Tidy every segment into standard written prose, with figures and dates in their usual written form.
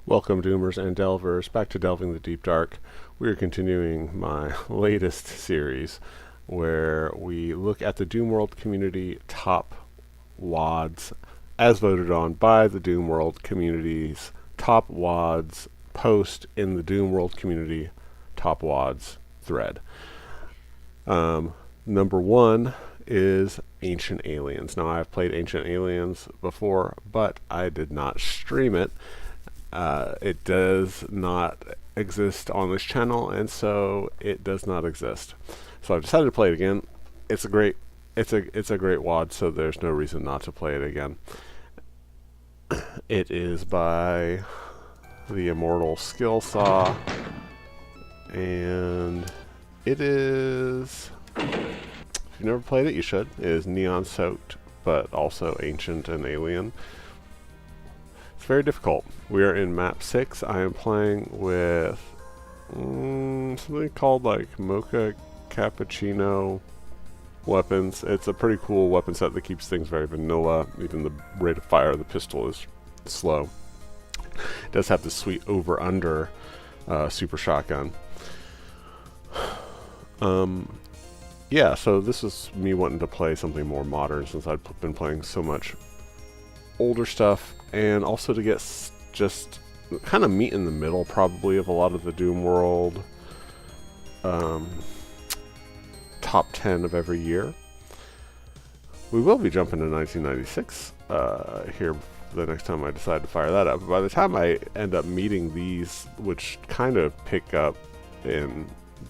Welcome, Doomers and Delvers, back to Delving the Deep Dark. We are continuing my latest series where we look at the DOOMworld community top WADs as voted on by the DOOMworld community's top WADs post in the DOOMworld community top WADs thread. Number one is Ancient Aliens. Now, I've played Ancient Aliens before, but I did not stream it. It does not exist on this channel, and so it does not exist. So I've decided to play it again. It's a great WAD, so there's no reason not to play it again. It is by the immortal Skillsaw, and it is, if you've never played it, you should. It is neon soaked, but also ancient and alien. Very difficult. We are in map 6. I am playing with something called like Mocha Cappuccino weapons. It's a pretty cool weapon set that keeps things very vanilla. Even the rate of fire of the pistol is slow. It does have the sweet over-under super shotgun. Yeah, so this is me wanting to play something more modern since I've been playing so much older stuff, and also to get just kind of meet in the middle probably of a lot of the DOOMworld top 10 of every year. We will be jumping to 1996 here the next time I decide to fire that up. But by the time I end up meeting these, which kind of pick up in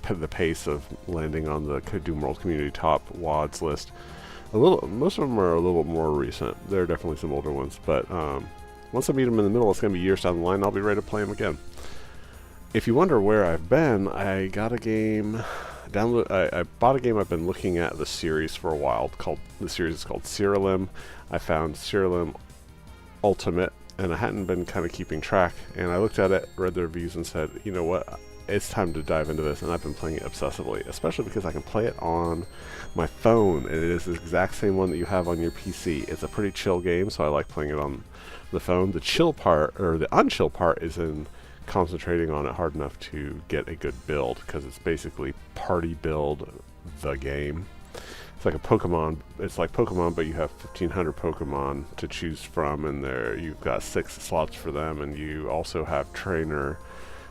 the pace of landing on the DOOMworld community top WADs list, most of them are a little bit more recent. There are definitely some older ones, but once I meet them in the middle, it's going to be years down the line. I'll be ready to play them again. If you wonder where I've been, I got a game I bought a game I've been looking at the series for a while. The series is called Ceralim. I found Ceralim Ultimate, and I hadn't been kind of keeping track. And I looked at it, read the reviews, and said, you know what? It's time to dive into this, and I've been playing it obsessively, especially because I can play it on my phone, and it is the exact same one that you have on your PC. It's a pretty chill game, so I like playing it on the phone. The chill part, or the unchill part, is in concentrating on it hard enough to get a good build, because it's basically party build the game. It's like a Pokemon. It's like Pokemon, but you have 1,500 Pokemon to choose from, and you've got 6 slots for them, and you also have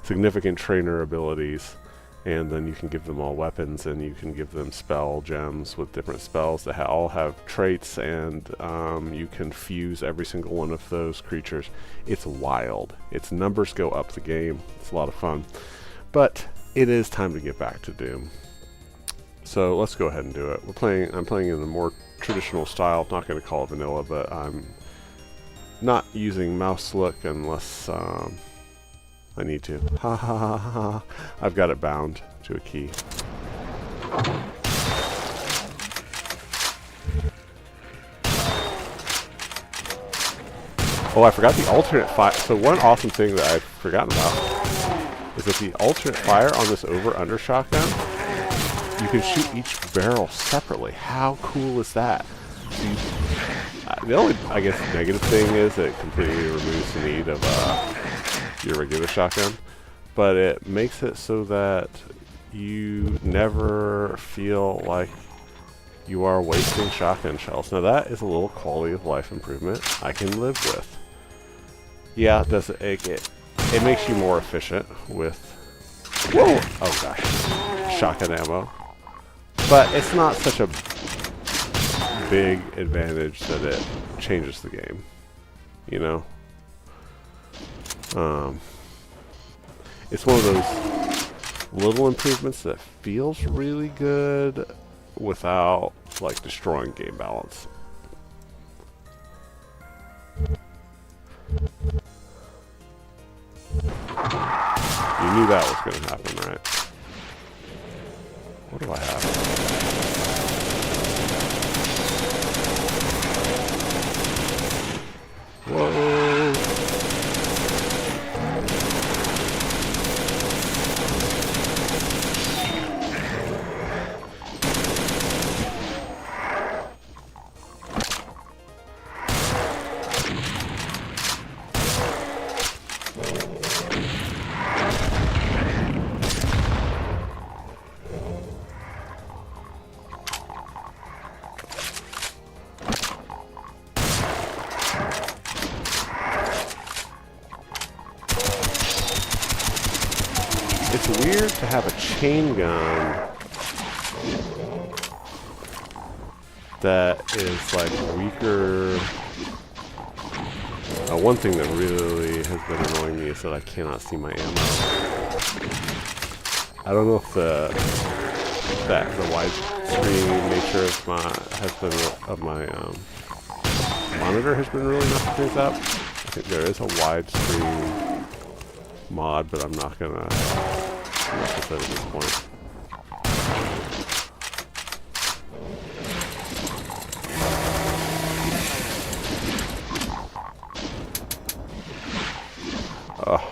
significant trainer abilities, and then you can give them all weapons, and you can give them spell gems with different spells that all have traits, and you can fuse every single one of those creatures. It's wild. Its numbers go up the game. It's a lot of fun. But it is time to get back to Doom. So let's go ahead and do it. I'm playing in a more traditional style. Not going to call it vanilla, but I'm not using mouse look unless I need to. Ha ha ha ha. I've got it bound to a key. Oh, I forgot the alternate fire. So one awesome thing that I've forgotten about is that the alternate fire on this over-under shotgun, you can shoot each barrel separately. How cool is that? The only, I guess, negative thing is it completely removes the need of your regular shotgun, but it makes it so that you never feel like you are wasting shotgun shells. Now that is a little quality of life improvement I can live with. Yeah, it makes you more efficient with, whoa, oh gosh, shotgun ammo, but it's not such a big advantage that it changes the game, you know? It's one of those little improvements that feels really good without like destroying game balance. You knew that was going to happen, right? What do I have? Whoa! It's weird to have a chain gun that is like weaker. One thing that really has been annoying me is that I cannot see my ammo. I don't know if the widescreen nature of my monitor has been really messing things up. I think there is a widescreen mod, but I'm not gonna mess with it at this point. Oh.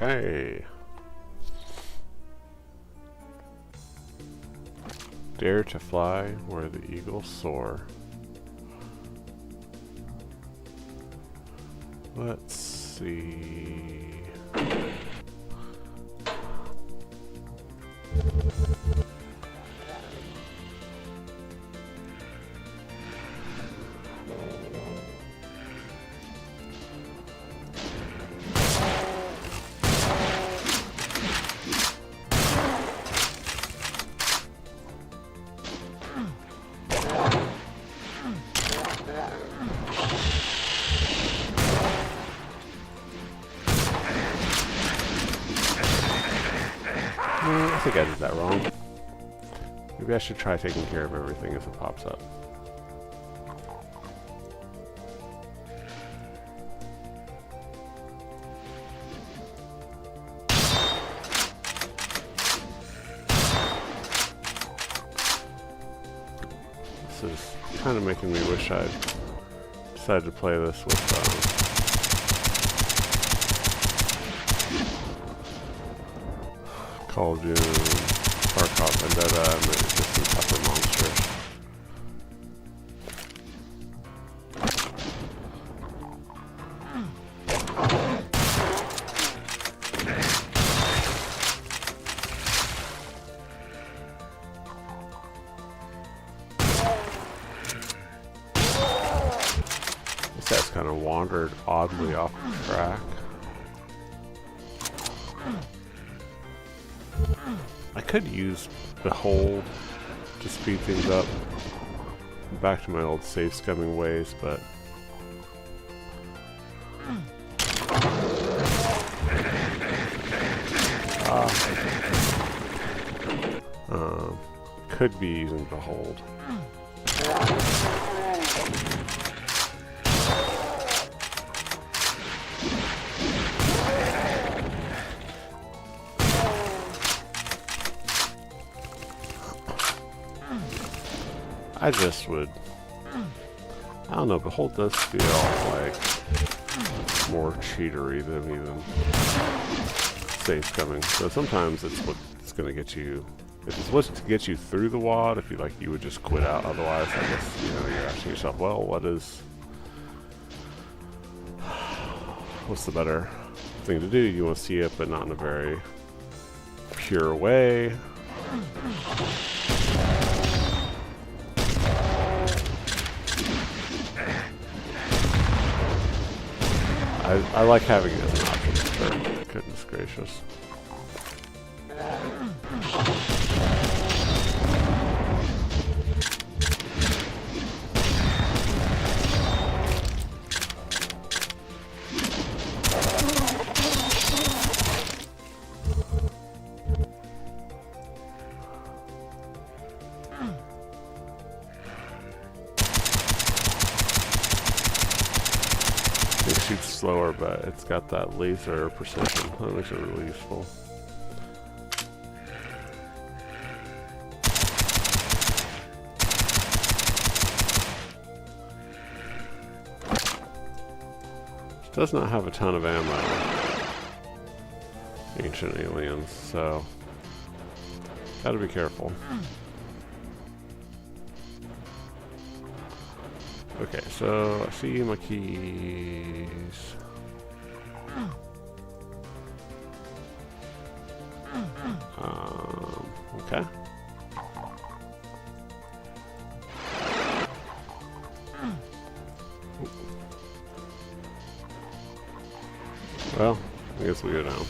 Okay. Dare to fly where the eagles soar. Let's see. I think I did that wrong. Maybe I should try taking care of everything as it pops up. This is kind of making me wish I'd decided to play this with Call of Duty, Tarkov, Vendetta, and maybe just some tougher monsters. This guy's kind of wandered oddly off the track. I could use the hold to speed things up. Back to my old safe scumming ways, but could be using the hold. I just would, I don't know, Behold does feel like more cheatery than even safe scumming. So sometimes it's what's going to get you, if it's what's to get you through the WOD, if you like, you would just quit out. Otherwise, I guess, you know, you're asking yourself, well, what's the better thing to do? You want to see it, but not in a very pure way. I like having it as an option, for sure. Goodness gracious. It shoots slower, but it's got that laser precision. That makes it really useful. It does not have a ton of ammo. Ancient Aliens, so gotta be careful. Okay, so I see my keys. Okay. Well, I guess we go down.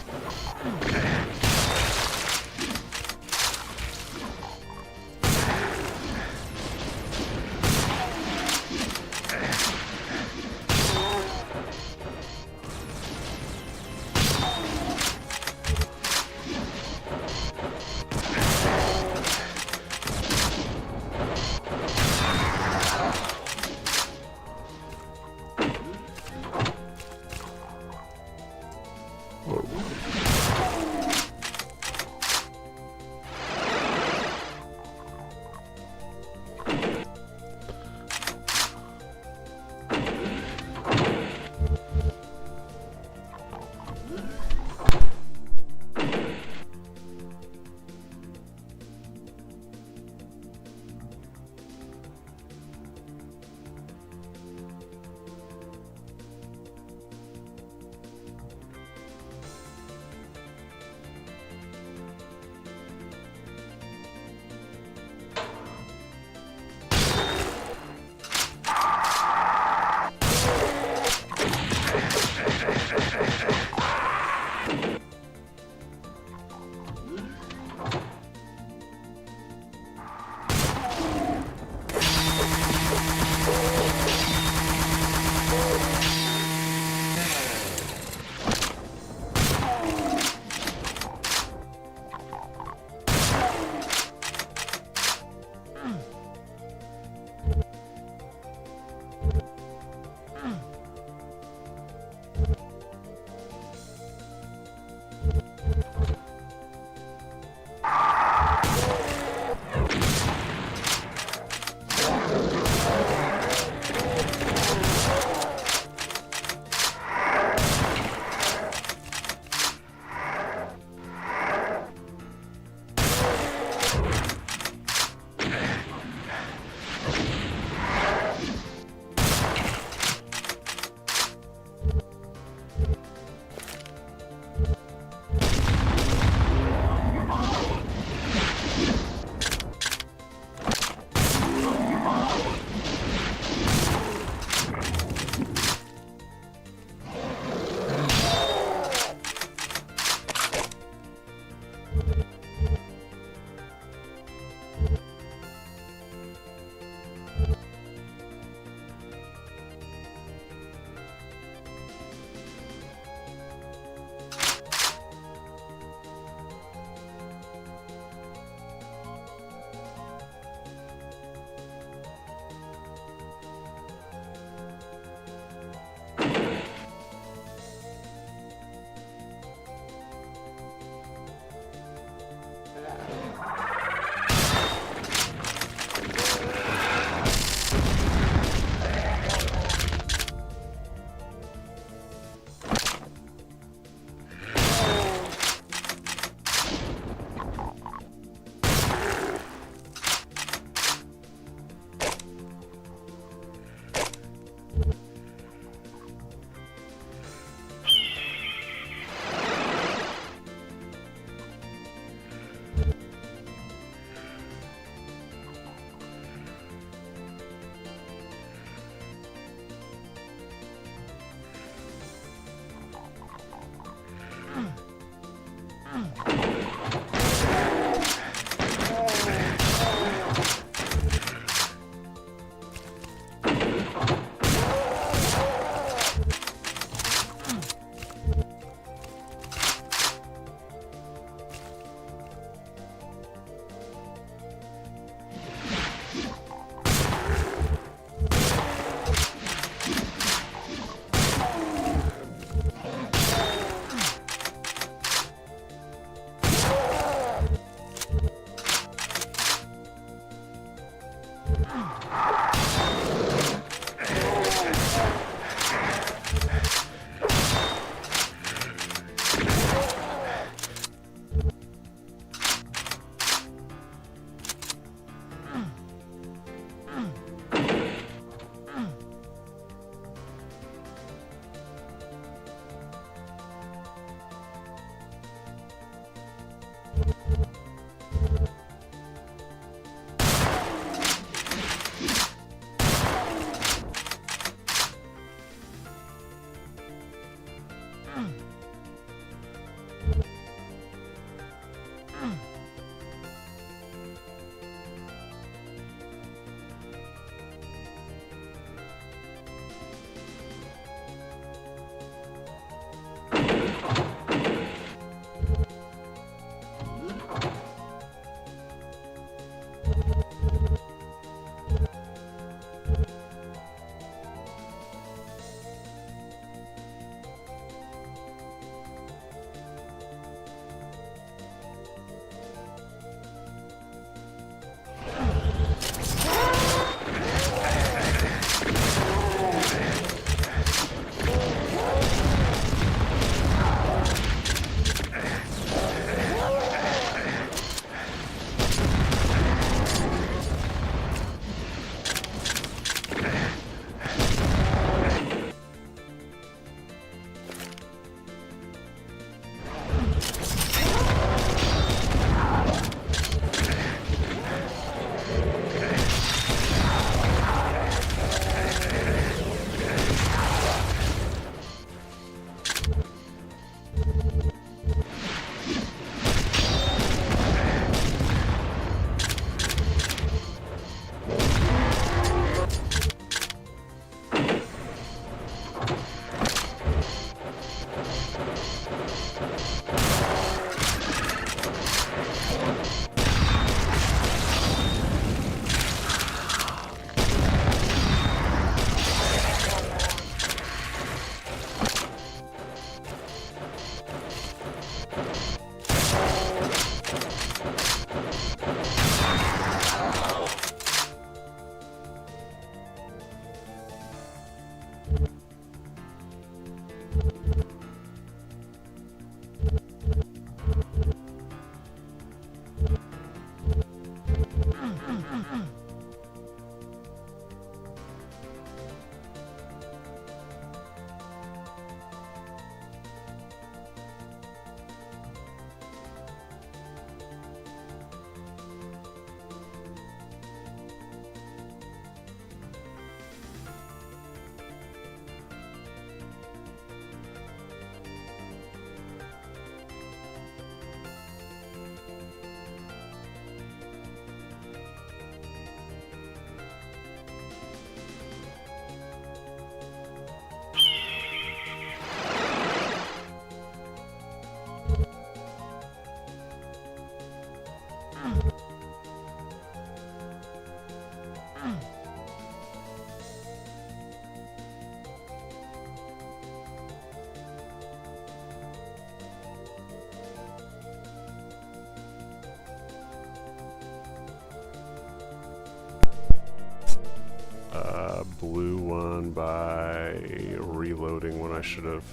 blue one by reloading when I should have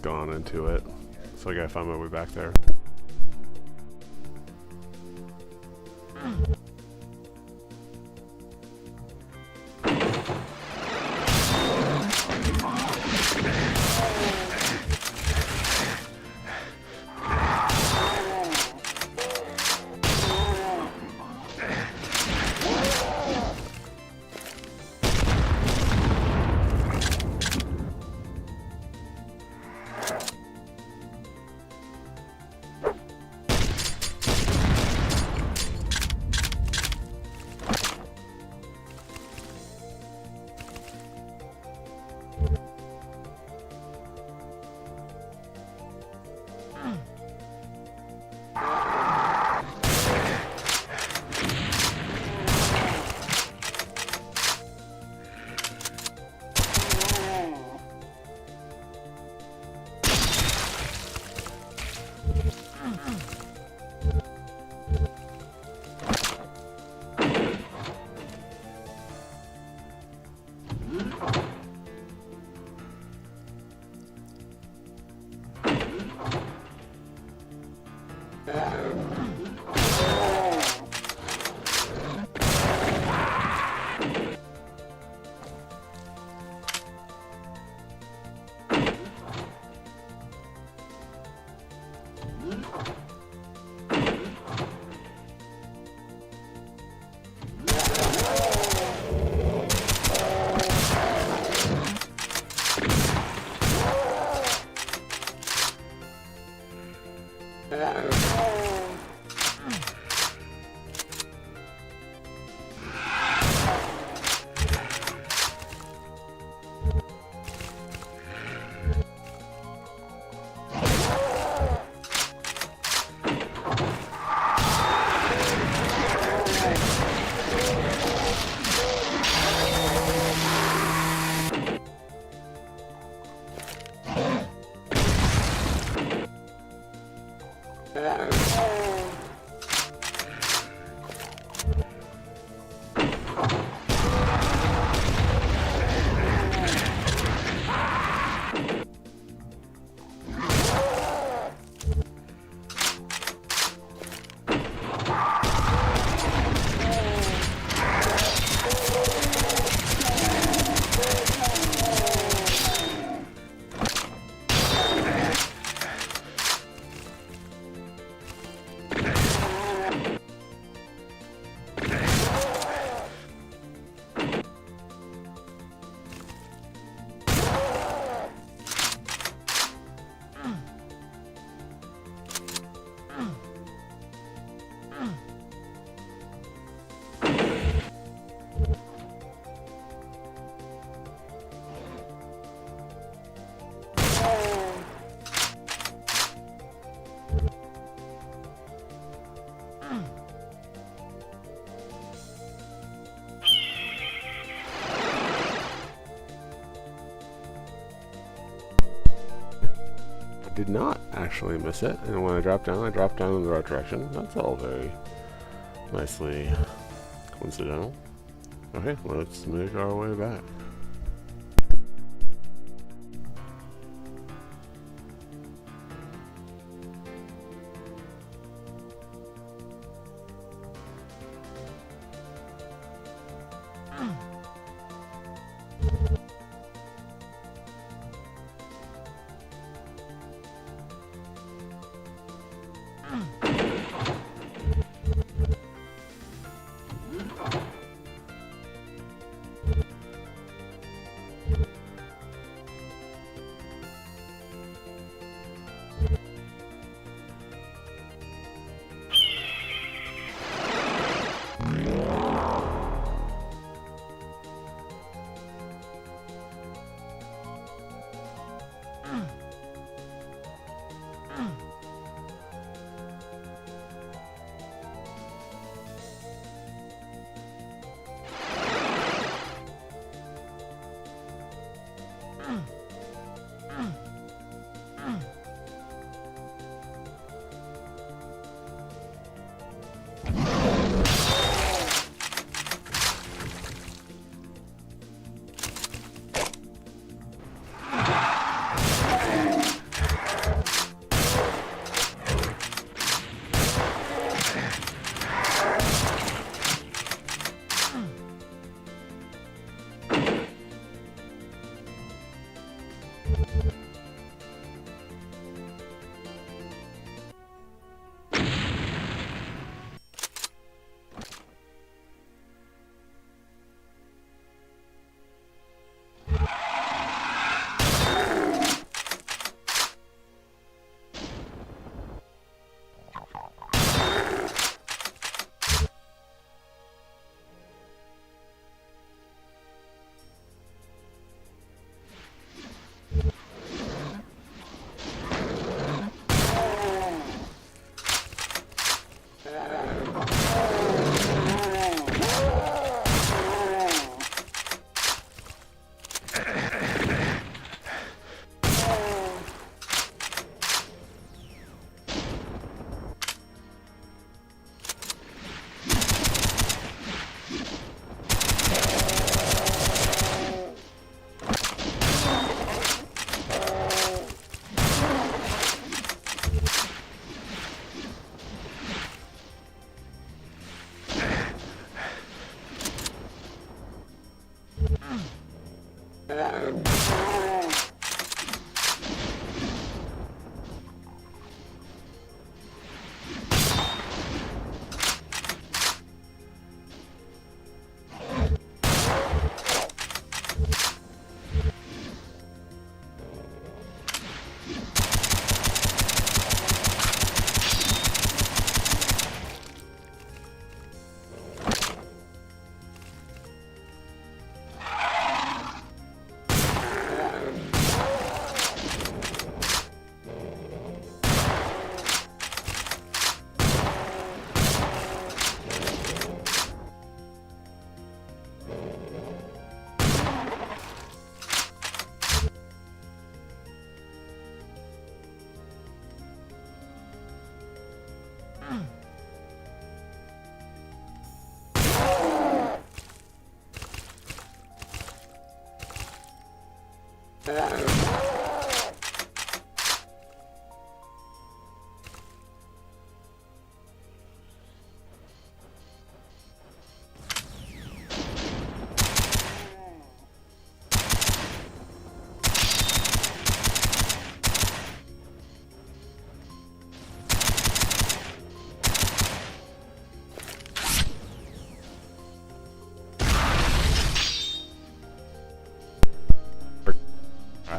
gone into it. So I gotta find my way back there. Did not actually miss it, and when I dropped down in the right direction. That's all very nicely coincidental. Okay, let's make our way back.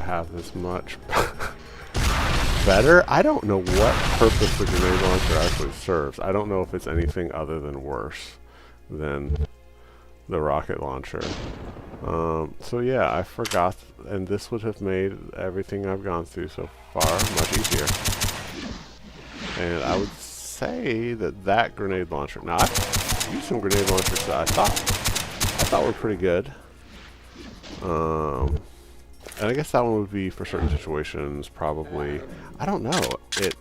Have this much better. I don't know what purpose the grenade launcher actually serves. I don't know if it's anything other than worse than the rocket launcher. So yeah, I forgot, and this would have made everything I've gone through so far much easier. And I would say that that grenade launcher. Now I've used some grenade launchers that I thought were pretty good. And I guess that one would be for certain situations, probably. I don't know. It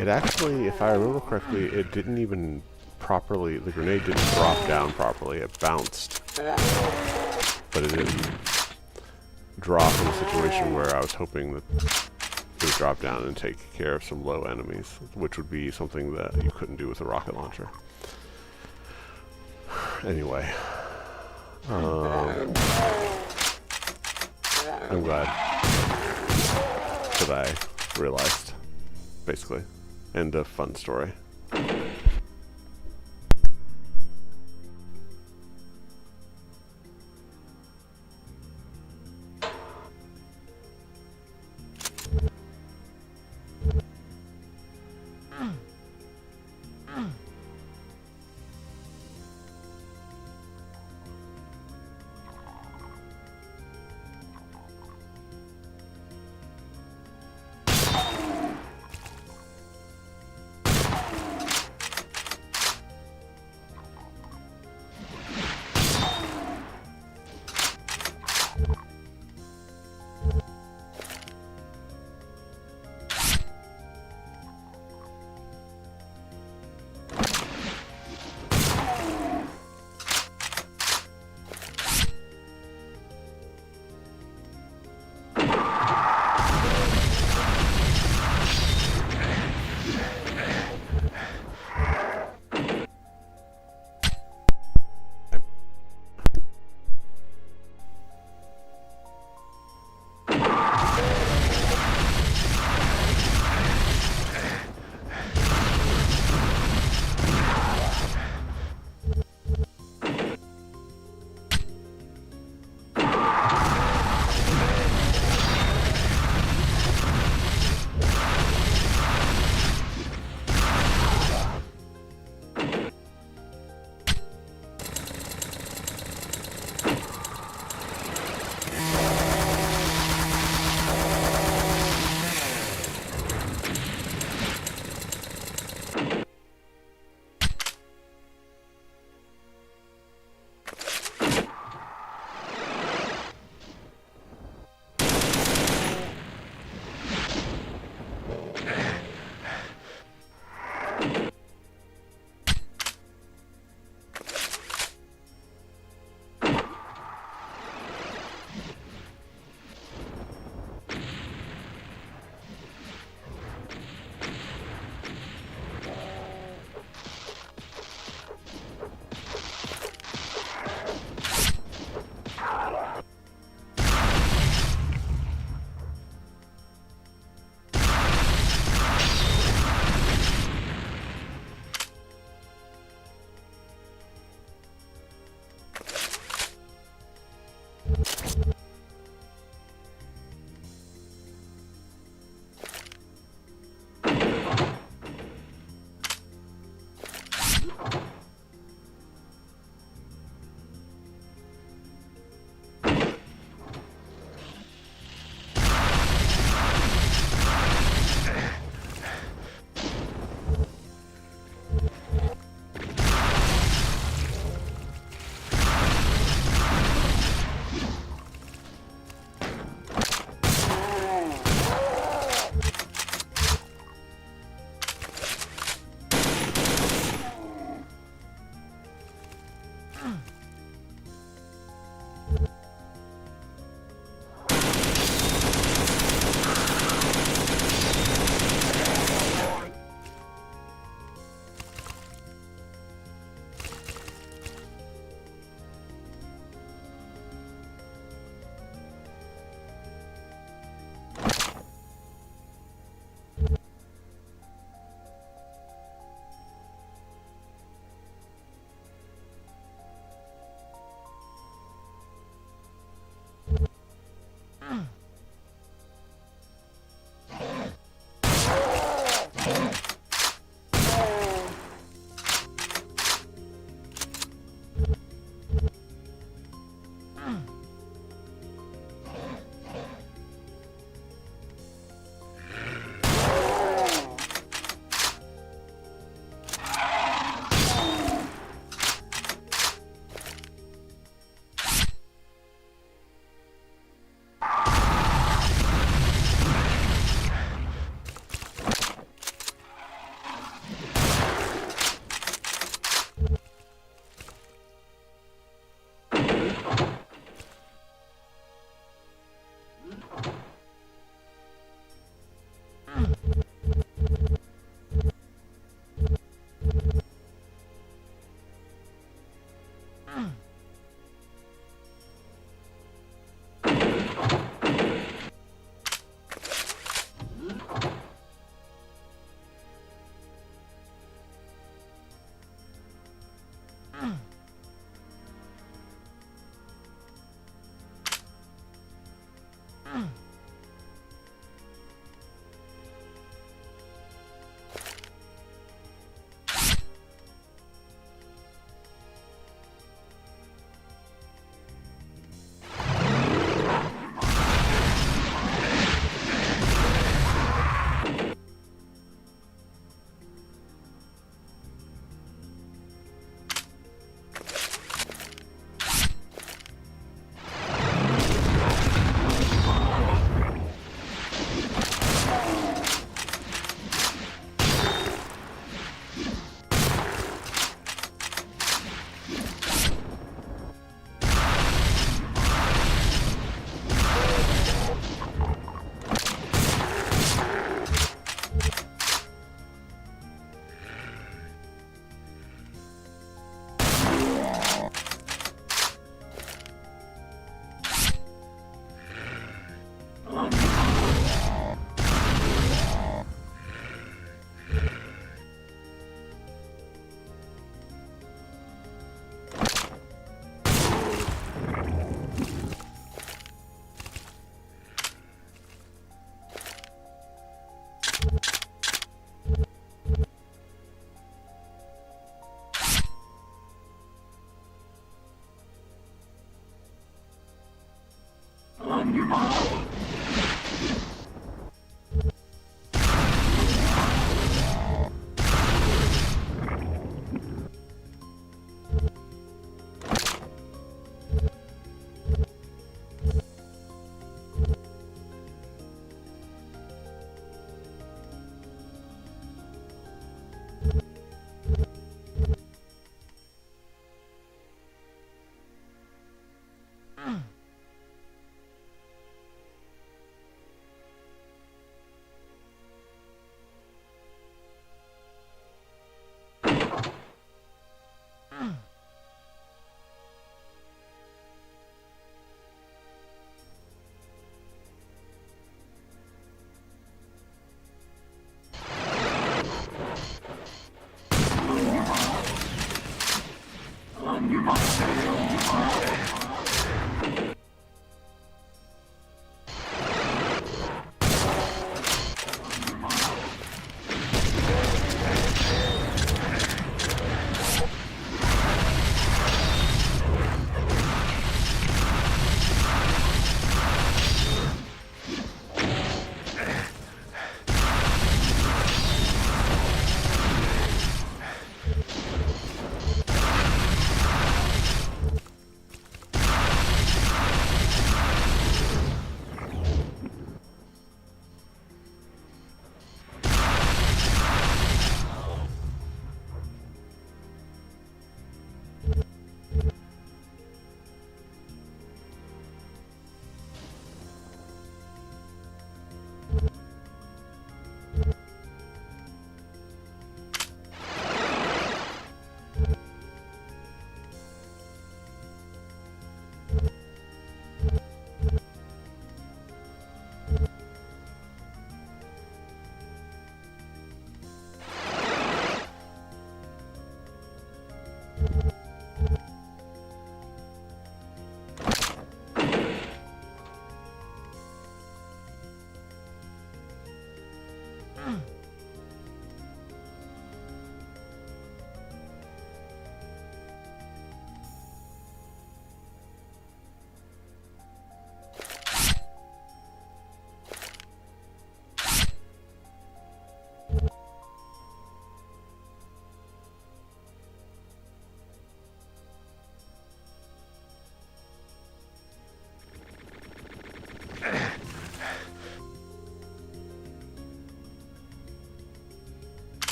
actually, if I remember correctly, it didn't even properly, the grenade didn't drop down properly. It bounced, but it didn't drop in a situation where I was hoping that it would drop down and take care of some low enemies, which would be something that you couldn't do with a rocket launcher. Anyway. I'm glad that I realized, basically. End of fun story.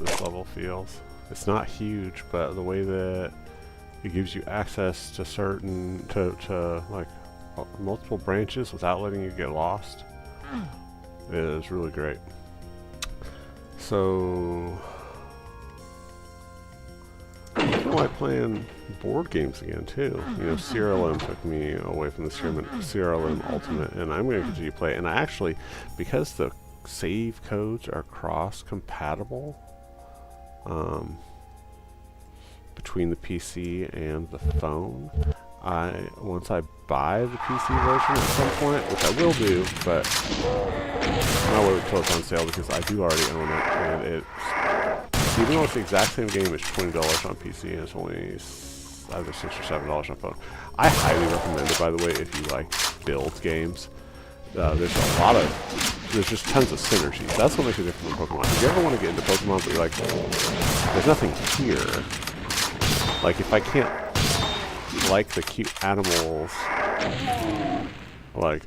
This level feels. It's not huge, but the way that it gives you access to certain to like multiple branches without letting you get lost is really great. So I like playing board games again too. You know, CRLM took me away from the CRLM Ultimate, and I'm going to continue to play. And I actually, because the save codes are cross-compatible between the PC and the phone, once I buy the PC version at some point, which I will do, but I'll wait until it's on sale because I do already own it, and it's, even though it's the exact same game, it's $20 on PC and it's only either $6 or $7 on phone. I highly recommend it, by the way, if you like build games. There's just tons of synergies. That's what makes it different from Pokemon. If you ever want to get into Pokemon, but you're like, there's nothing here. Like, if I can't like the cute animals, like,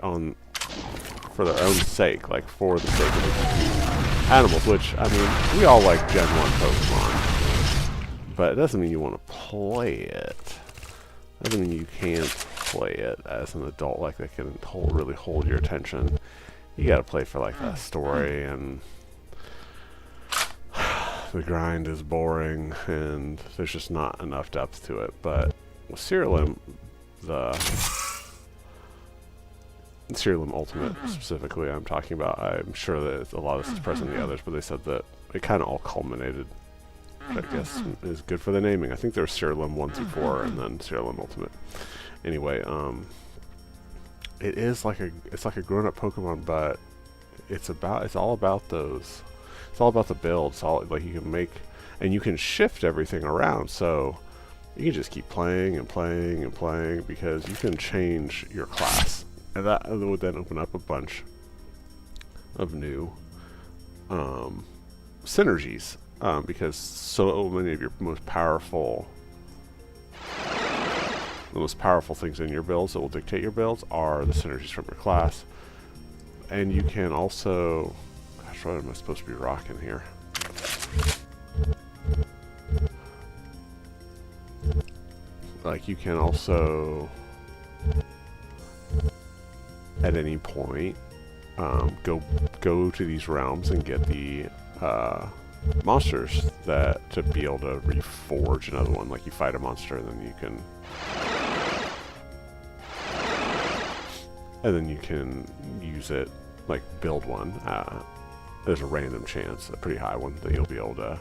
for their own sake, like, for the sake of the cute animals, which, I mean, we all like Gen 1 Pokemon, but it doesn't mean you want to play it. It doesn't mean you can't play it as an adult, like, that can really hold your attention. You gotta play for, like, the story, and the grind is boring, and there's just not enough depth to it. But with CRLM, the CRLM Ultimate specifically I'm talking about, I'm sure that a lot of this is present in the others, but they said that it kind of all culminated, which I guess is good for the naming. I think there was CRLM 1 through 4 and then CRLM Ultimate. Anyway, it's like a grown-up Pokemon, but it's all about those. It's all about the build. It's all like you can make, and you can shift everything around. So you can just keep playing and playing and playing because you can change your class, and that would then open up a bunch of new synergies. Because so many of your most powerful things in your builds that will dictate your builds are the synergies from your class. And you can also, gosh, what am I supposed to be rocking here? Like, you can also, at any point, go to these realms and get the monsters to be able to reforge another one. Like, you fight a monster and then you can use it, like, build one. There's a random chance, a pretty high one, that you'll be able to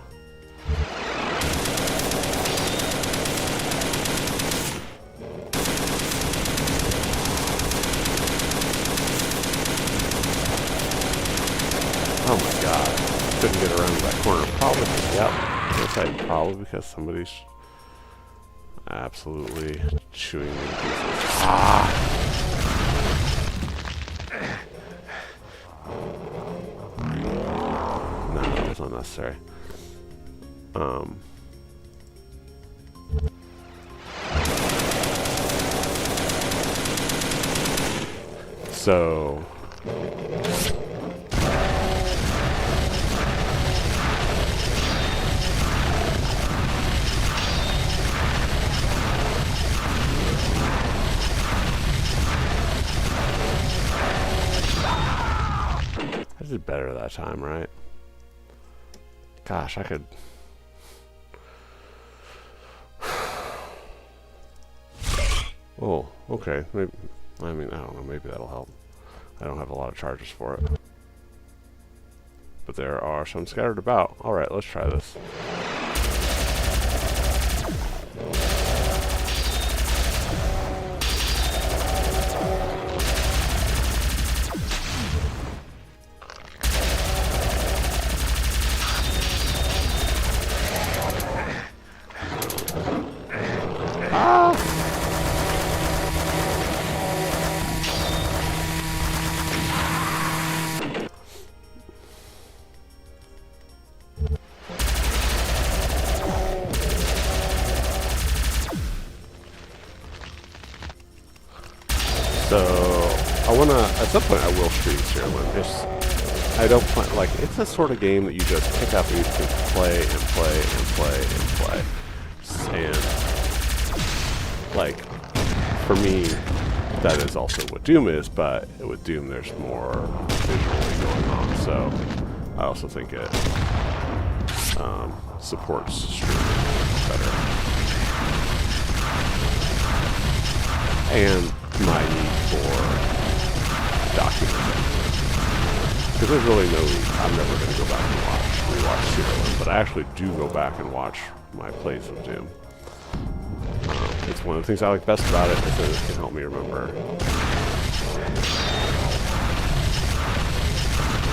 oh my god, couldn't get around that corner. Probably, yep, I say probably because somebody's absolutely chewing me in pieces. Ah! No, that was unnecessary. So better that time, right? Gosh, I could... Oh, okay. Maybe, I mean, I don't know. Maybe that'll help. I don't have a lot of charges for it. But there are some scattered about. Alright, let's try this. So, I wanna, at some point I will stream Serial. I don't plan, like, it's a sort of game that you just pick up and you can play and play and play and play. And, like, for me, that is also what Doom is, but with Doom there's more visually going on, so I also think it supports streaming better. And my need for documenting. Because there's really no, I'm never going to go back and rewatch Serial, but I actually do go back and watch my plays of Doom. It's one of the things I like best about it, is that it can help me remember.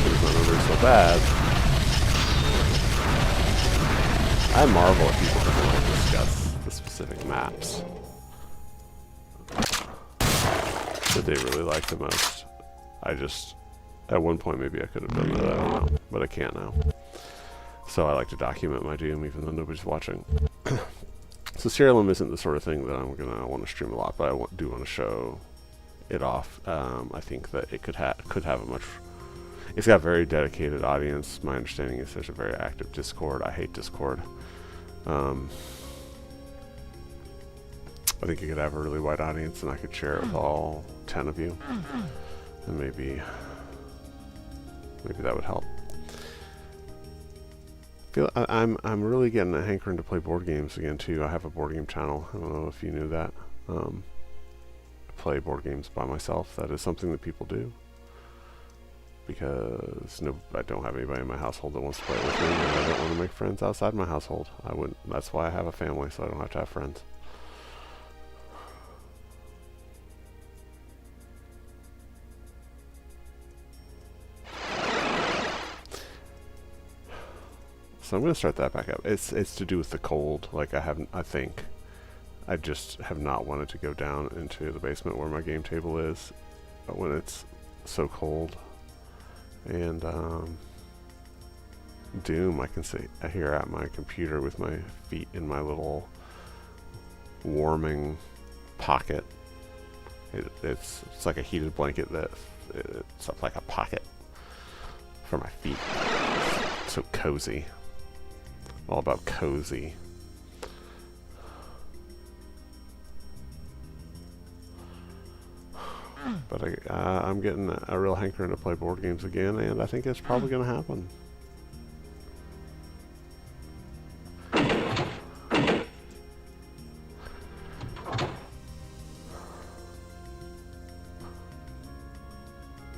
Because my memory's so bad. I marvel at people who like discuss the specific maps that they really like the most. I just, at one point maybe I could have done that, I don't know, but I can't now. So I like to document my Doom even though nobody's watching. So Serial isn't the sort of thing that I'm gonna want to stream a lot, but I do want to show it off. I think that it could have a much, it's got a very dedicated audience. My understanding is there's a very active Discord. I hate Discord. I think it could have a really wide audience, and I could share it with all 10 of you, and maybe that would help. I'm really getting a hankering to play board games again too. I have a board game channel. I don't know if you knew that. I play board games by myself. That is something that people do, because I don't have anybody in my household that wants to play with me, and I don't want to make friends outside my household. I wouldn't. That's why I have a family, so I don't have to have friends. So I'm going to start that back up. It's to do with the cold. Like I think I just have not wanted to go down into the basement where my game table is when it's so cold. And Doom, I can sit here at my computer with my feet in my little warming pocket. It's like a heated blanket that it's like a pocket for my feet. It's so cozy. All about cozy. But I'm getting a real hankering to play board games again, and I think it's probably going to happen.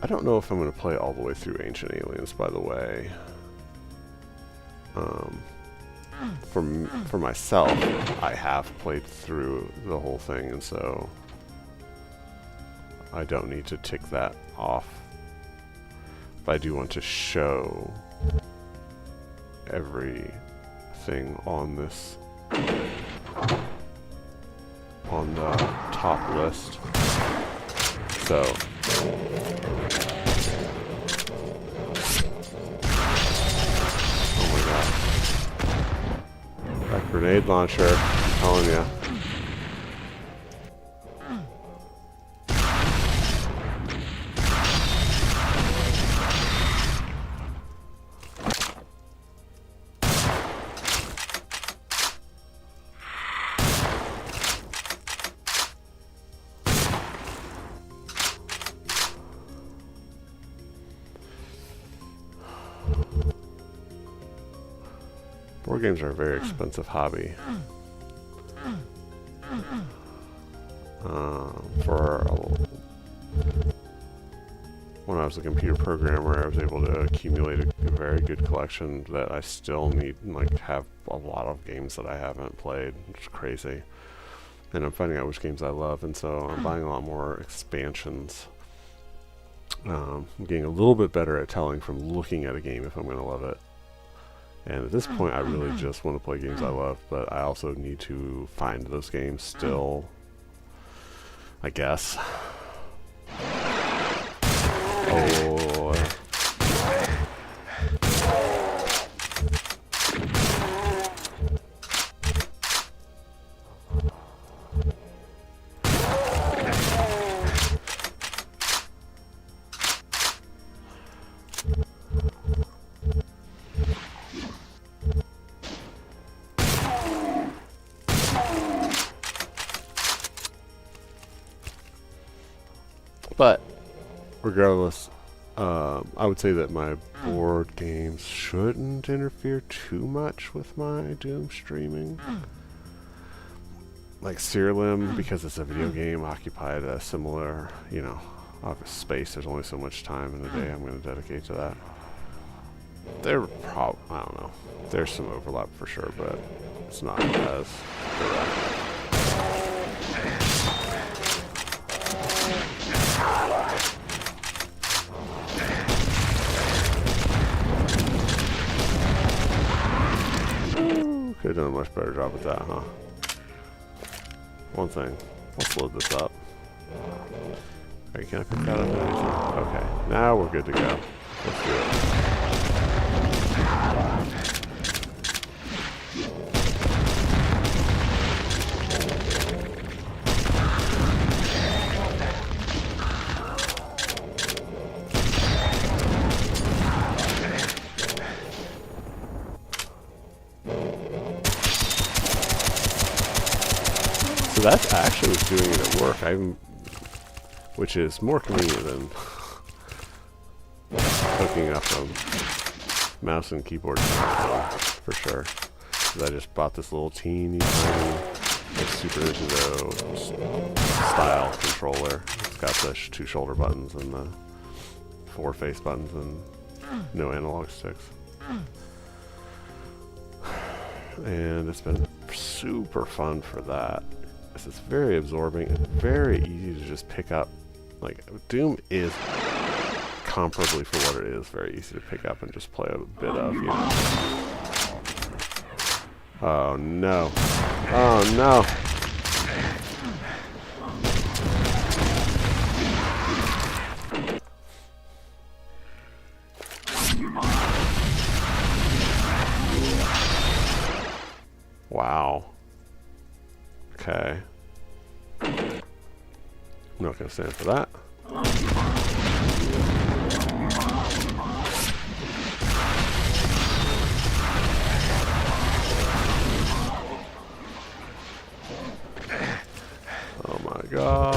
I don't know if I'm going to play all the way through Ancient Aliens, by the way. For myself, I have played through the whole thing, and so I don't need to tick that off. But I do want to show everything on this, on the top list. So oh my god. That grenade launcher, I'm telling ya. Board games are a very expensive hobby. When I was a computer programmer, I was able to accumulate a very good collection that I still need, like, have a lot of games that I haven't played. It's crazy. And I'm finding out which games I love, and so I'm buying a lot more expansions. I'm getting a little bit better at telling from looking at a game if I'm going to love it. And at this point, I really just want to play games I love, but I also need to find those games still, I guess. Oh. But regardless, I would say that my board games shouldn't interfere too much with my Doom streaming. Like Searlim, because it's a video game, occupied a similar, you know, office space. There's only so much time in the day I'm going to dedicate to that. I don't know. There's some overlap for sure, but it's not as direct. Could have done a much better job with that, huh? One thing. Let's load this up. Okay, can I pick that up? Okay, now we're good to go. Let's do it. So that's actually what's doing it at work, which is more convenient than hooking up a mouse and keyboard for sure. Because I just bought this little teeny tiny like Super Nintendo style controller. It's got the 2 shoulder buttons and the 4 face buttons and no analog sticks. And it's been super fun for that. It's very absorbing and very easy to just pick up. Like, Doom is comparably for what it is, very easy to pick up and just play a bit of, you know. Oh no. Oh no. Wow. Okay. I'm not going to stand for that. Oh my god.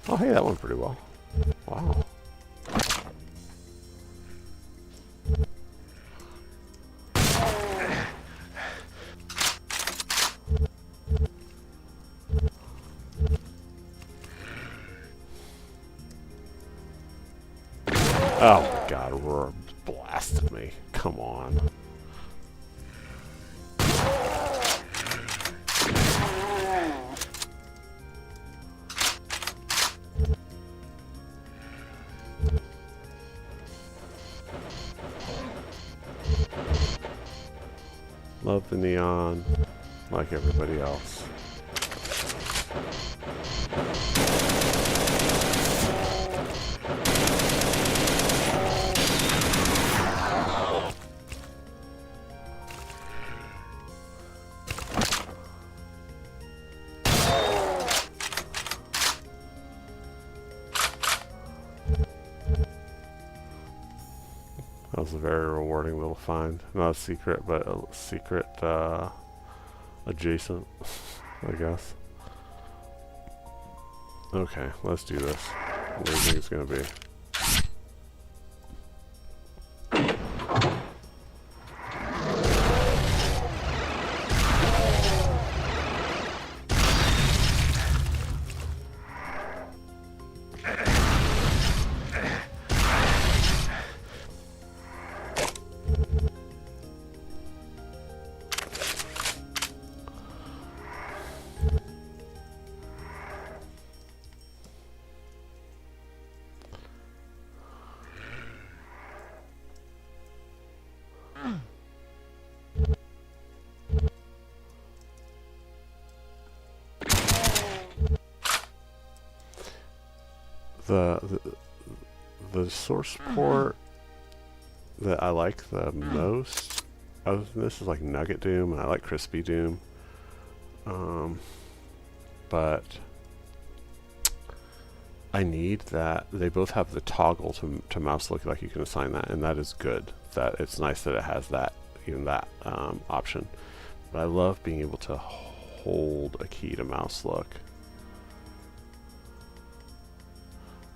Oh, hey, that went pretty well. Wow. Oh my god, Aurora blasted me. Come on. Love the neon, like everybody else. That was a very rewarding little find. Not a secret, but a secret adjacent, I guess. Okay, let's do this. What do you think it's gonna be? The source port that I like the most other than this is like Nugget Doom, and I like Crispy Doom. But I need that. They both have the toggle to mouse look, like you can assign that, and that is good. That it's nice that it has that, even that option. But I love being able to hold a key to mouse look.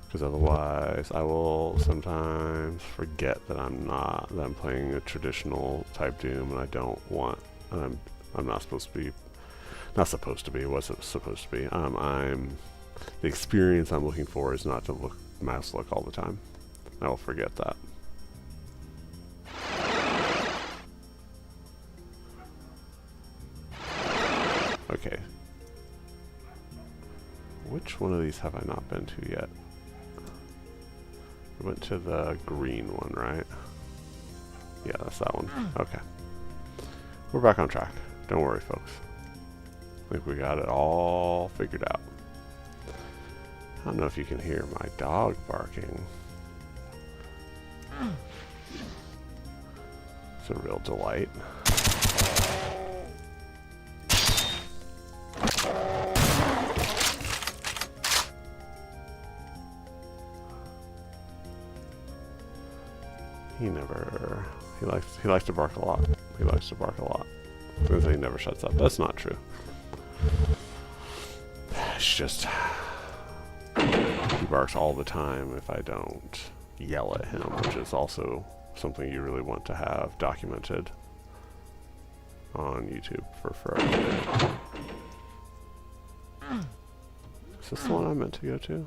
Because otherwise I will sometimes forget that I'm playing a traditional type Doom, and I don't want, and I'm not supposed to be, what's it supposed to be? The experience I'm looking for is not to mouse look all the time. I will forget that. Okay. Which one of these have I not been to yet? We went to the green one, right? Yeah, that's that one. Okay. We're back on track. Don't worry, folks. I think we got it all figured out. I don't know if you can hear my dog barking. It's a real delight. He likes to bark a lot. He likes to bark a lot. I was gonna say he never shuts up. That's not true. It's just he barks all the time if I don't yell at him, which is also something you really want to have documented on YouTube for forever. Is this the one I meant to go to?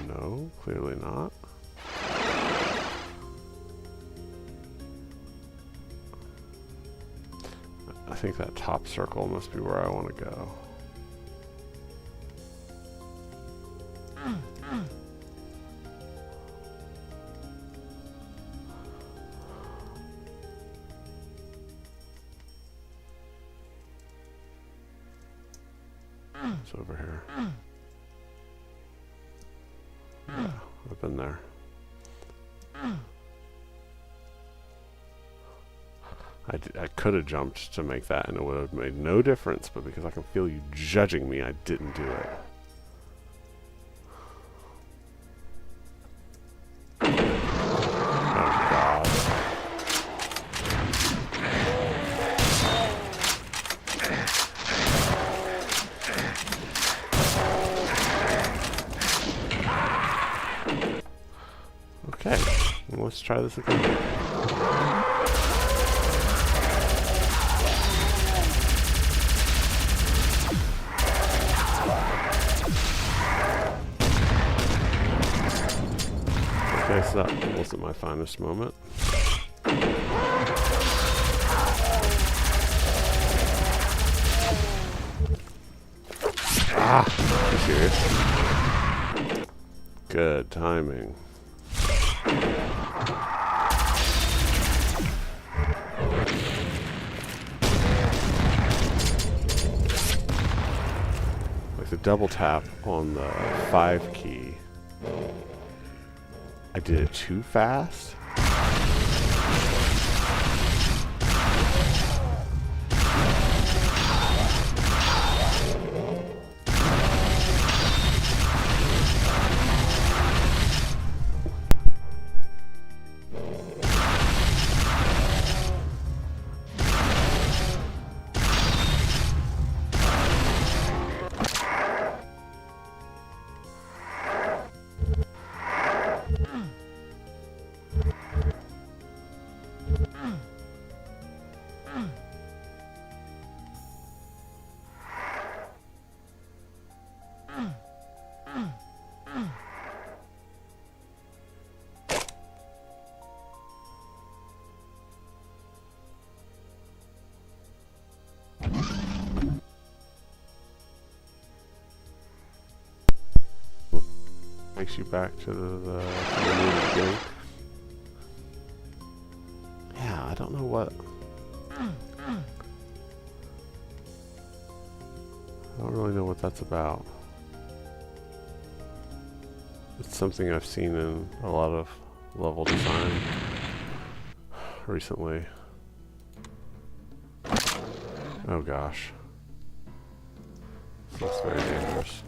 No, clearly not. I think that top circle must be where I want to go. It's over here. Yeah, I've been there. I could have jumped to make that and it would have made no difference, but because I can feel you judging me, I didn't do it. Oh God. Okay, well, let's try this again. Okay, so that wasn't my finest moment. Ah! Are you serious? Good timing. Like the double tap on the 5 key. I did it too fast. Takes you back to the beginning. Yeah, I don't know what. I don't really know what that's about. It's something I've seen in a lot of level design recently. Oh gosh. This looks very dangerous.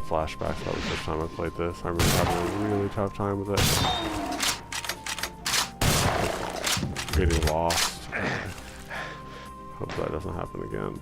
Flashbacks. That was the first time I played this. I remember having a really tough time with it. Getting lost. Hope that doesn't happen again.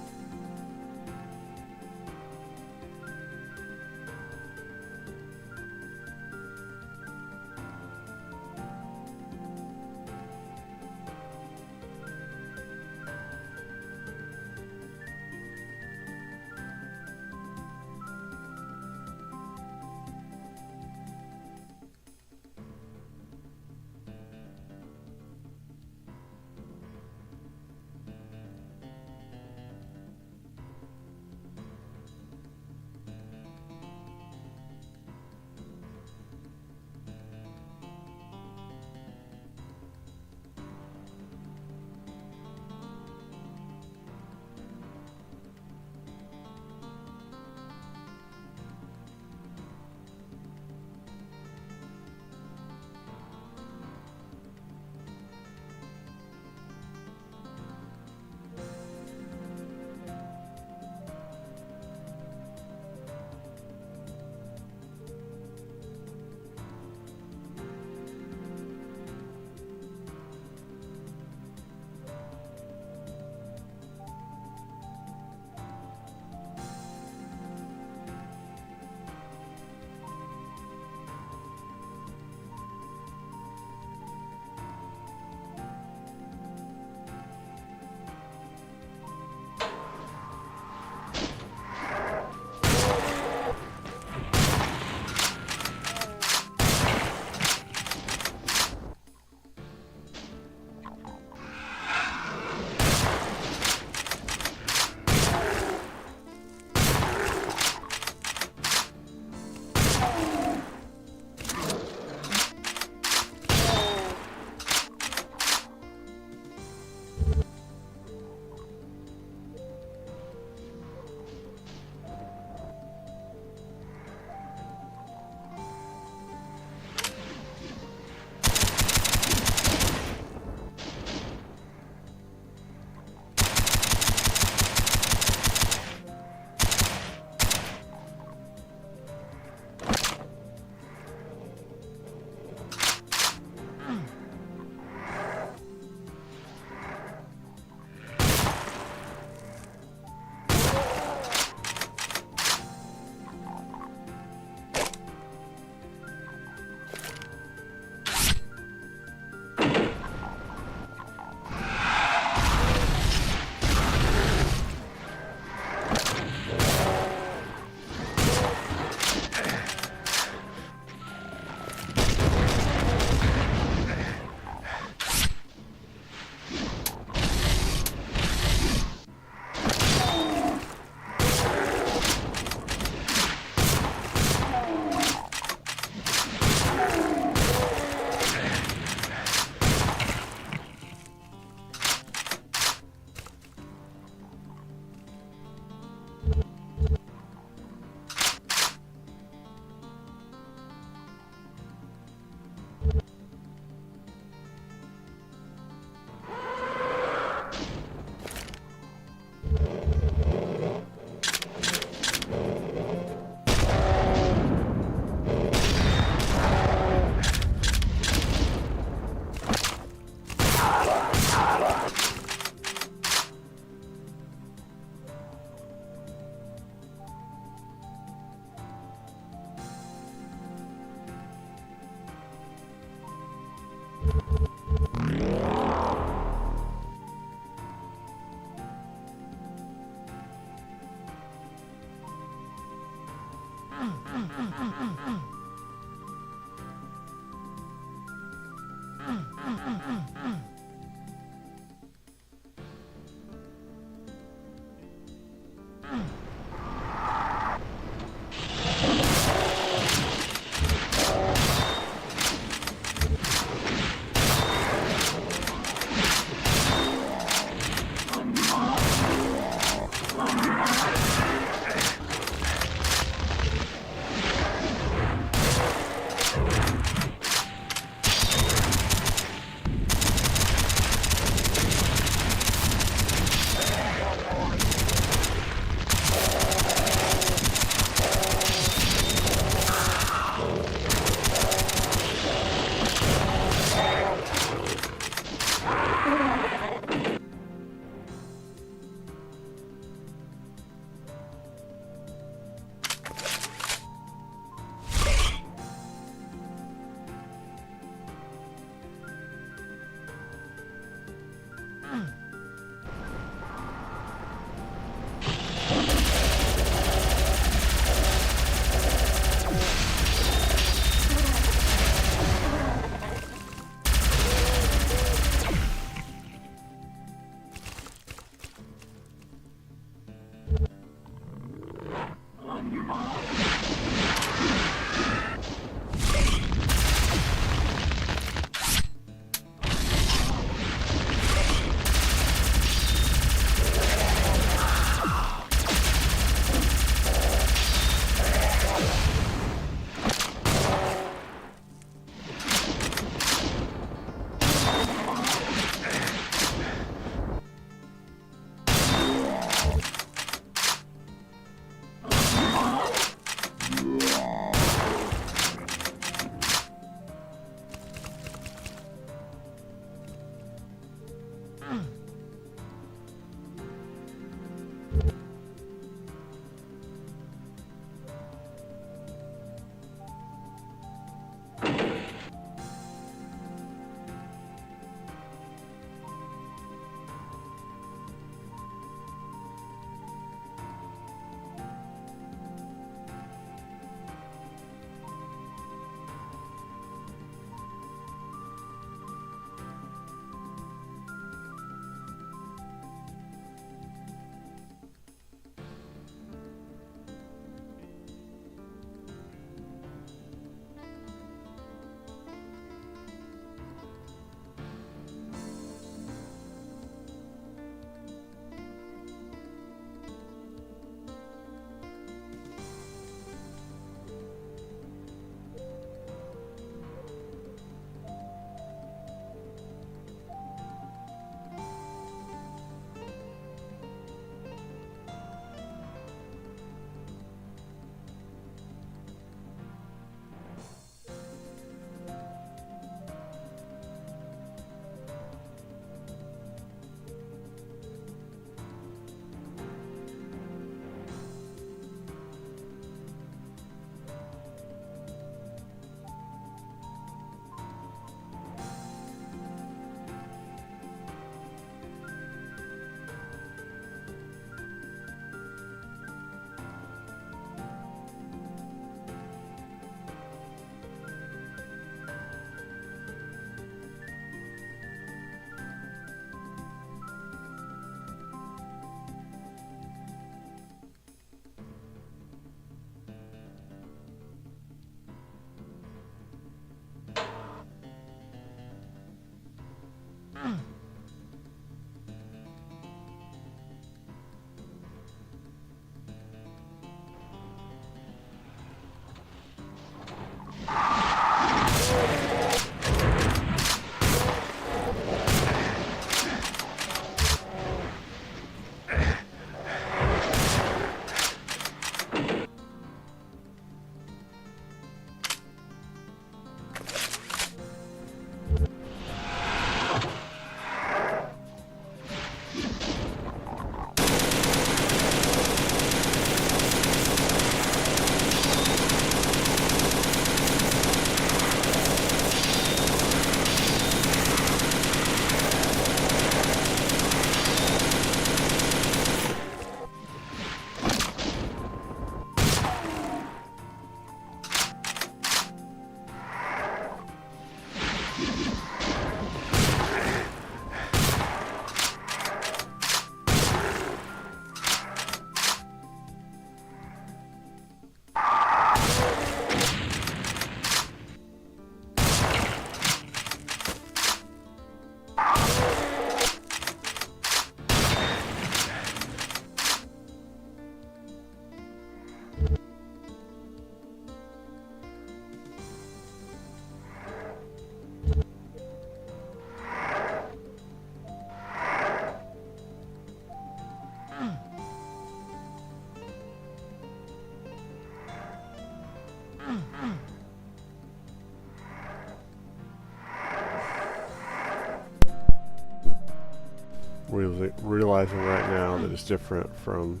realizing right now that is different from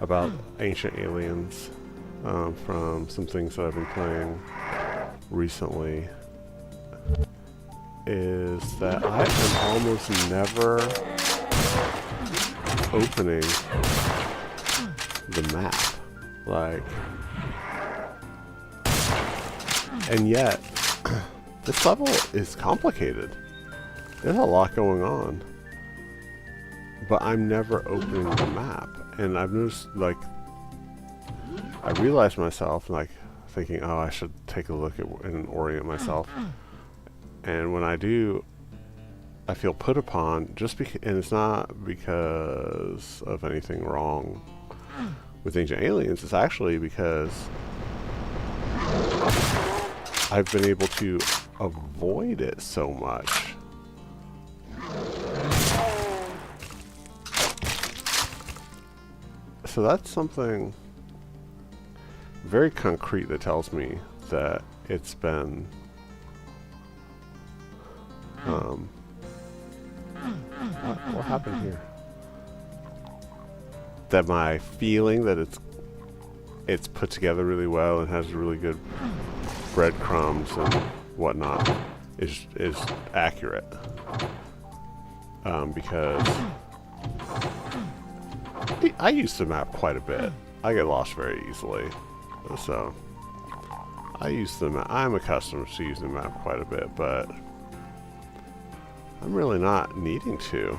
about Ancient Aliens, from some things that I've been playing recently, is that I am almost never opening the map. Like, and yet, this level is complicated. There's a lot going on. But I'm never opening the map. And I've noticed, like, I realized myself, like, thinking, oh, I should take a look at and orient myself. And when I do, I feel put upon, just because, and it's not because of anything wrong with Ancient Aliens. It's actually because I've been able to avoid it so much. So that's something very concrete that tells me that it's been what happened here? That my feeling that it's put together really well and has really good breadcrumbs and whatnot is accurate. Because I use the map quite a bit. I get lost very easily, so I use the map. I'm accustomed to using the map quite a bit, but I'm really not needing to.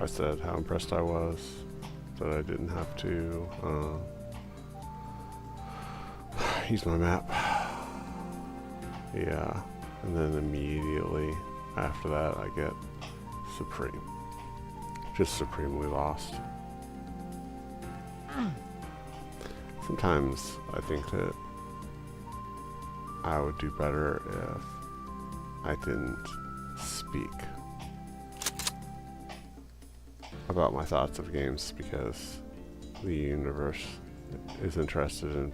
I said how impressed I was that I didn't have to use my map. Yeah, and then immediately after that I get supreme. Just supremely lost. Sometimes I think that I would do better if I didn't speak about my thoughts of games, because the universe is interested in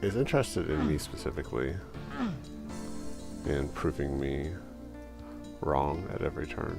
is interested in me specifically and proving me wrong at every turn.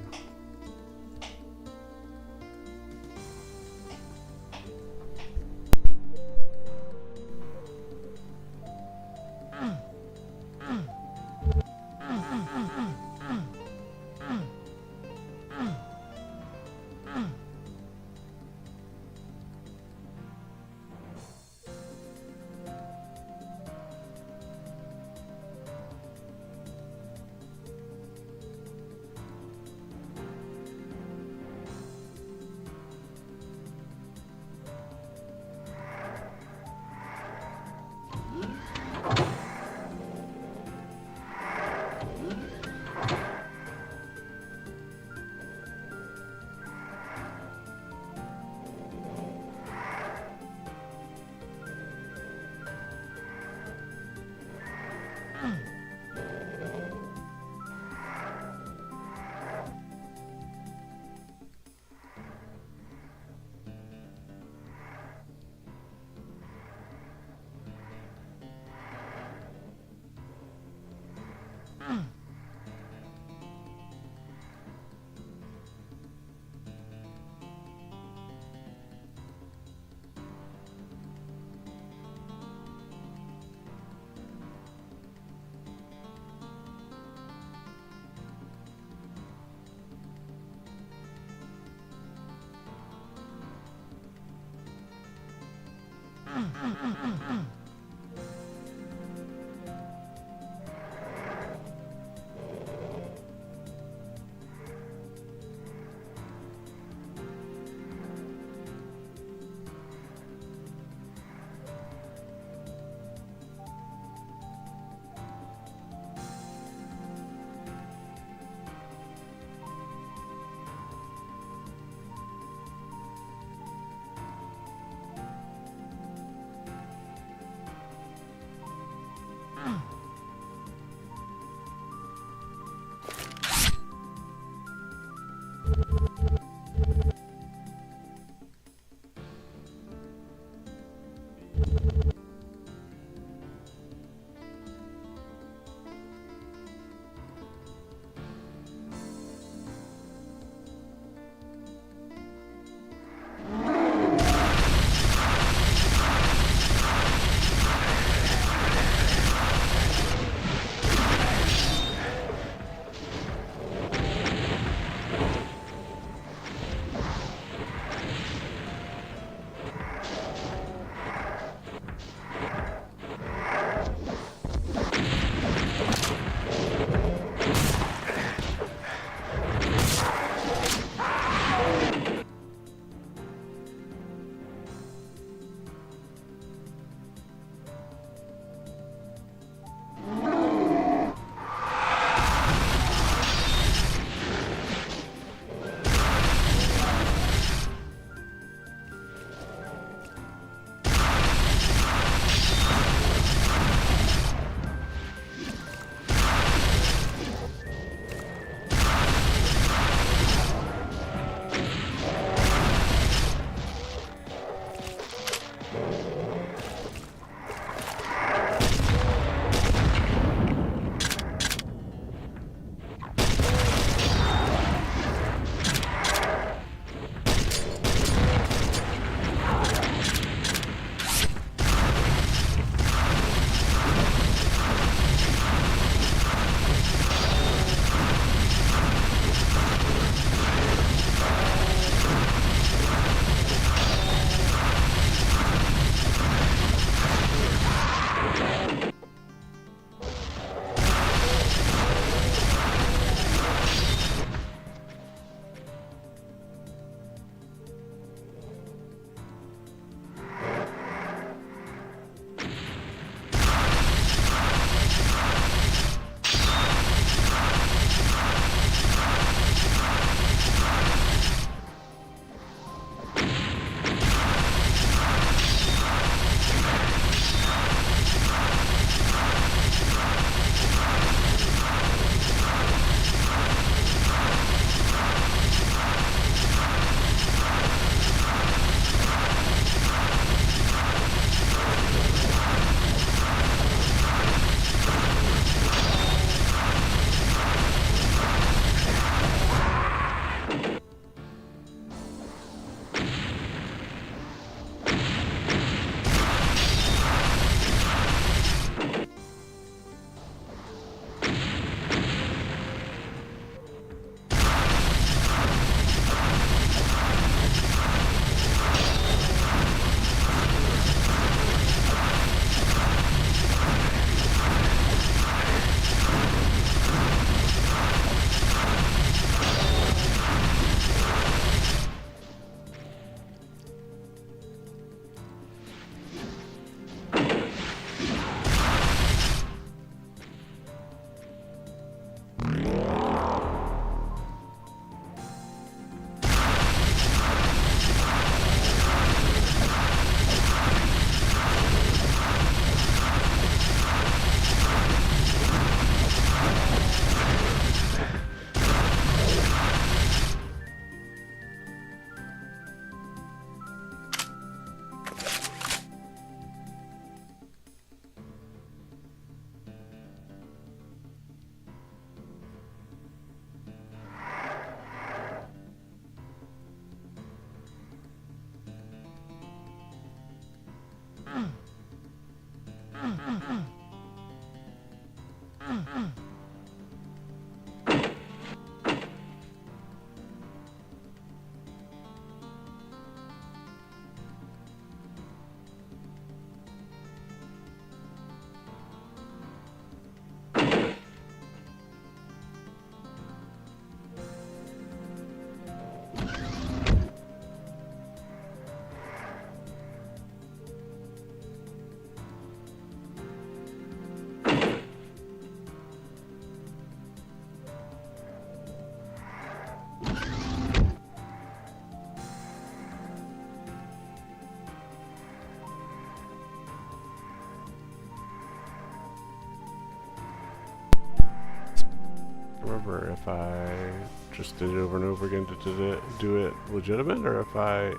if I just did it over and over again to do it legitimate, or if I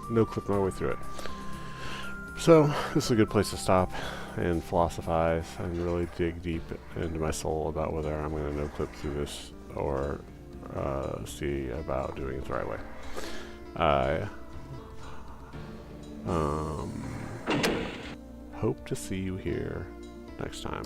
no-clipped my way through it. So this is a good place to stop and philosophize and really dig deep into my soul about whether I'm going to no-clip through this or see about doing it the right way. I hope to see you here next time.